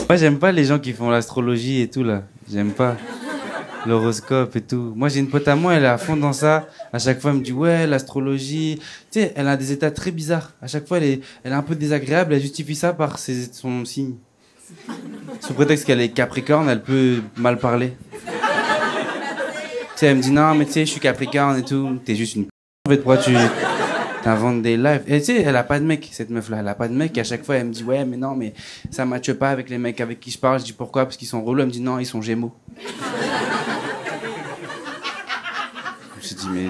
Moi, j'aime pas les gens qui font l'astrologie et tout, là. J'aime pas l'horoscope et tout. Moi, j'ai une pote à moi, elle est à fond dans ça. À chaque fois, elle me dit, ouais, l'astrologie. Tu sais, elle a des états très bizarres. À chaque fois, elle est un peu désagréable. Elle justifie ça par son signe. Sous prétexte qu'elle est Capricorne, elle peut mal parler. Tu sais, elle me dit, non, mais tu sais, je suis Capricorne et tout. T'es juste une en fait, pourquoi tu t'inventes des lives? Et tu sais, elle a pas de mec, cette meuf-là. Elle a pas de mec. Et à chaque fois, elle me dit, ouais, mais non, mais ça matche pas avec les mecs avec qui je parle. Je dis, pourquoi? Parce qu'ils sont relous. Elle me dit, non, ils sont Gémeaux. Je me suis dit, mais...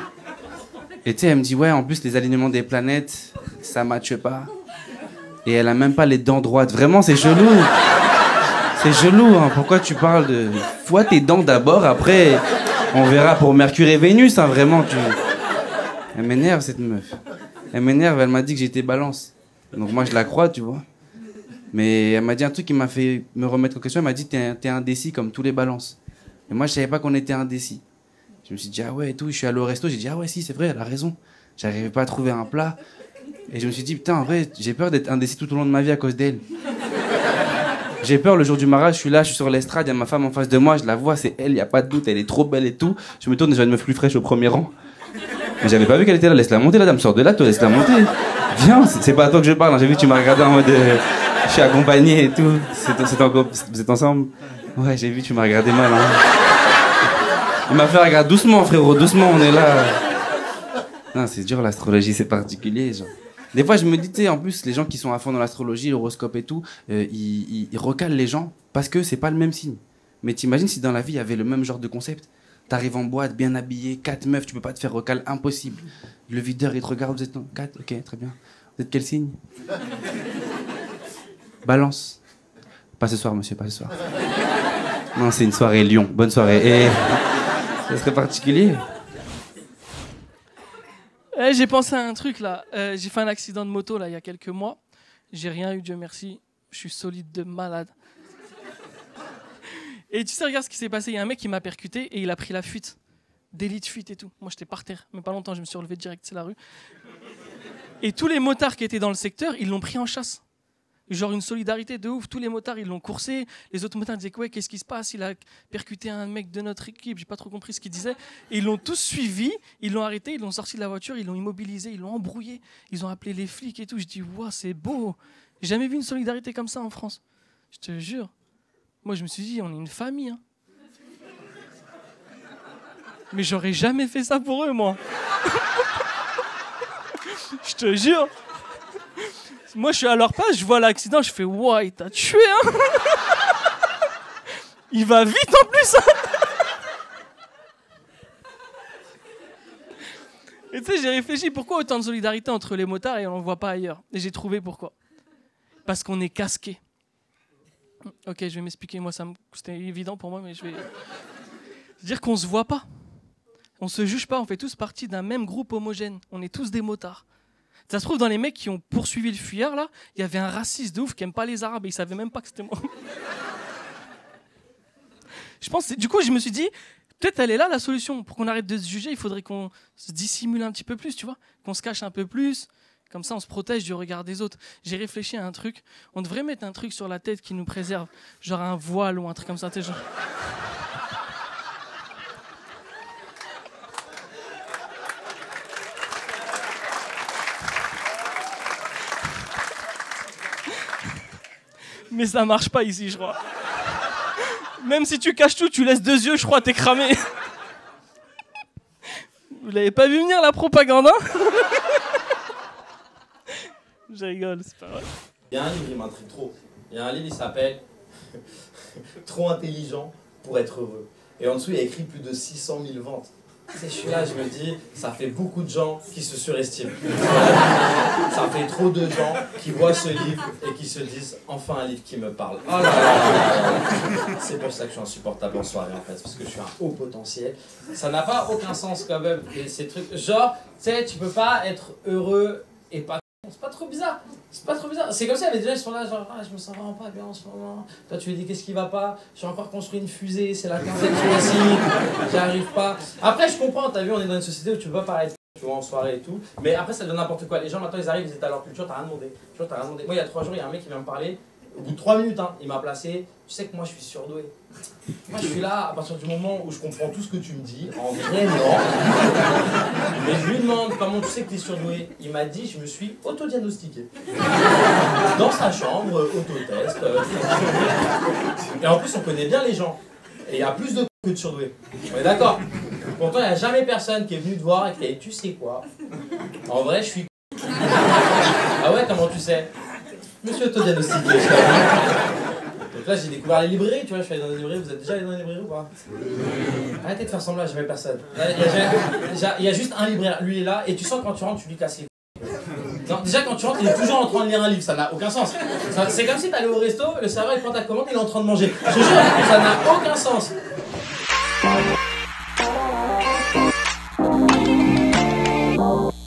Et tu sais, elle me dit, ouais, en plus, les alignements des planètes, ça matche pas. Et elle a même pas les dents droites. Vraiment, c'est chelou. C'est chelou, hein. Pourquoi tu parles de... Fois tes dents d'abord, après, on verra pour Mercure et Vénus, hein, vraiment, tu... Elle m'énerve, cette meuf. Elle m'énerve, elle m'a dit que j'étais balance. Donc moi, je la crois, tu vois. Mais elle m'a dit un truc qui m'a fait me remettre en question. Elle m'a dit, t'es indécis comme tous les balances. Et moi, je savais pas qu'on était indécis. Je me suis dit, ah ouais, et tout. Je suis allé au resto, j'ai dit, ah ouais, si, c'est vrai, elle a raison. J'arrivais pas à trouver un plat. Et je me suis dit, putain, en vrai, j'ai peur d'être indécis tout au long de ma vie à cause d'elle. J'ai peur le jour du mariage, je suis là, je suis sur l'estrade, il y a ma femme en face de moi, je la vois, c'est elle, il y a pas de doute, elle est trop belle et tout. Je me tourne et je vois une meuf plus fraîche au premier rang. Mais j'avais pas vu qu'elle était là, laisse-la monter, la dame, sors de là, toi, laisse-la monter. Viens, c'est pas à toi que je parle, hein. J'ai vu que tu m'as regardé en mode je suis accompagné et tout. Vous êtes ensemble? Ouais, j'ai vu, tu m'as regardé mal. Hein. Il m'a fait regarder doucement, frérot, doucement, on est là. Non, c'est dur l'astrologie, c'est particulier, genre. Des fois, je me dis, tu sais, en plus, les gens qui sont à fond dans l'astrologie, l'horoscope et tout, ils recalent les gens parce que c'est pas le même signe. Mais t'imagines si dans la vie, il y avait le même genre de concept? T'arrives en boîte, bien habillé, 4 meufs, tu peux pas te faire recal, impossible. Le videur, il te regarde, vous êtes 4, ok, très bien. Vous êtes quel signe? Balance. Pas ce soir, monsieur, pas ce soir. Non, c'est une soirée Lyon, bonne soirée. Et ça serait particulier. J'ai pensé à un truc là. J'ai fait un accident de moto là il y a quelques mois. J'ai rien eu, Dieu merci. Je suis solide de malade. Et tu sais, regarde ce qui s'est passé. Il y a un mec qui m'a percuté et il a pris la fuite. Délit de fuite et tout. Moi j'étais par terre. Mais pas longtemps, je me suis relevé direct, c'est la rue. Et tous les motards qui étaient dans le secteur, ils l'ont pris en chasse. Genre une solidarité de ouf. Tous les motards, ils l'ont coursé. Les autres motards disaient ouais, qu'est-ce qui se passe? Il a percuté un mec de notre équipe. J'ai pas trop compris ce qu'il disait. Et ils l'ont tous suivi. Ils l'ont arrêté. Ils l'ont sorti de la voiture. Ils l'ont immobilisé. Ils l'ont embrouillé. Ils ont appelé les flics et tout. Je dis waouh, c'est beau. J'ai jamais vu une solidarité comme ça en France. Je te jure. Moi, je me suis dit, on est une famille. Hein. Mais j'aurais jamais fait ça pour eux, moi. Je te jure. Moi, je suis à leur place, je vois l'accident, je fais waouh, il t'a tué, hein. Il va vite en plus. Hein. Et tu sais, j'ai réfléchi, pourquoi autant de solidarité entre les motards et on n'en voit pas ailleurs? Et j'ai trouvé pourquoi. Parce qu'on est casqués. Ok, je vais m'expliquer, moi c'était évident pour moi, mais je vais... C'est-à-dire qu'on se voit pas. On se juge pas, on fait tous partie d'un même groupe homogène. On est tous des motards. Ça se trouve, dans les mecs qui ont poursuivi le fuyard, là, il y avait un raciste de ouf qui aime pas les Arabes et il savait même pas que c'était moi. Je pense, du coup, je me suis dit, peut-être elle est là la solution. Pour qu'on arrête de se juger, il faudrait qu'on se dissimule un petit peu plus, tu vois, qu'on se cache un peu plus. Comme ça, on se protège du regard des autres. J'ai réfléchi à un truc. On devrait mettre un truc sur la tête qui nous préserve. Genre un voile ou un truc comme ça. Genre... Mais ça marche pas ici, je crois. Même si tu caches tout, tu laisses 2 yeux, je crois, t'es cramé. Vous l'avez pas vu venir, la propagande, hein? Je rigole, c'est pas vrai. Il y a un livre qui m'intrigue trop. Il y a un livre, il s'appelle Trop intelligent pour être heureux. Et en dessous, il y a écrit plus de 600 000 ventes. Je suis là, je me dis, ça fait beaucoup de gens qui se surestiment. Ça fait trop de gens qui voient ce livre et qui se disent, enfin un livre qui me parle. Oh là là. C'est pour ça que je suis insupportable en soirée en fait, parce que je suis un haut potentiel. Ça n'a pas aucun sens quand même, ces trucs. Genre, tu sais, tu peux pas être heureux et pas... C'est pas trop bizarre, c'est pas trop bizarre. C'est comme ça, il y avait des gens qui sont là, genre, ah, je me sens vraiment pas bien en ce moment. Toi, tu lui dis, qu'est-ce qui va pas? J'ai encore construit une fusée, c'est la 15e ici, j'y arrive pas. Après, je comprends, t'as vu, on est dans une société où tu peux pas parler, tu vois, en soirée et tout. Mais après, ça donne n'importe quoi. Les gens, maintenant, ils arrivent, ils étaient à leur culture, t'as rien demandé. Tu vois, t'as rien demandé. Moi, il y a 3 jours, il y a un mec qui vient me parler, Au bout de 3 minutes, hein, il m'a placé. Tu sais que moi, je suis surdoué. Moi, je suis là à partir du moment où je comprends tout ce que tu me dis. En vrai, non. Mais je lui demande comment tu sais que tu es surdoué. Il m'a dit, je me suis autodiagnostiqué. Dans sa chambre, autotest. Et en plus, on connaît bien les gens. Et il y a plus de que de surdoués. On est d'accord? Pourtant, il n'y a jamais personne qui est venu te voir et qui a dit, tu sais quoi? En vrai, je suis... Ah ouais, comment tu sais? Je me suis autodiagnostiqué. Donc là, j'ai découvert les librairies, tu vois, je suis allé dans les librairies. Vous êtes déjà allé dans les librairies ou pas? Arrêtez de faire semblant, il n'y a jamais personne. Il y a juste un libraire, lui il est là, et tu sens quand tu rentres, tu lui casses les couilles. Non, déjà quand tu rentres, il est toujours en train de lire un livre, ça n'a aucun sens. C'est comme si tu allais au resto, le serveur il prend ta commande, il est en train de manger. Je te jure, ça n'a aucun sens.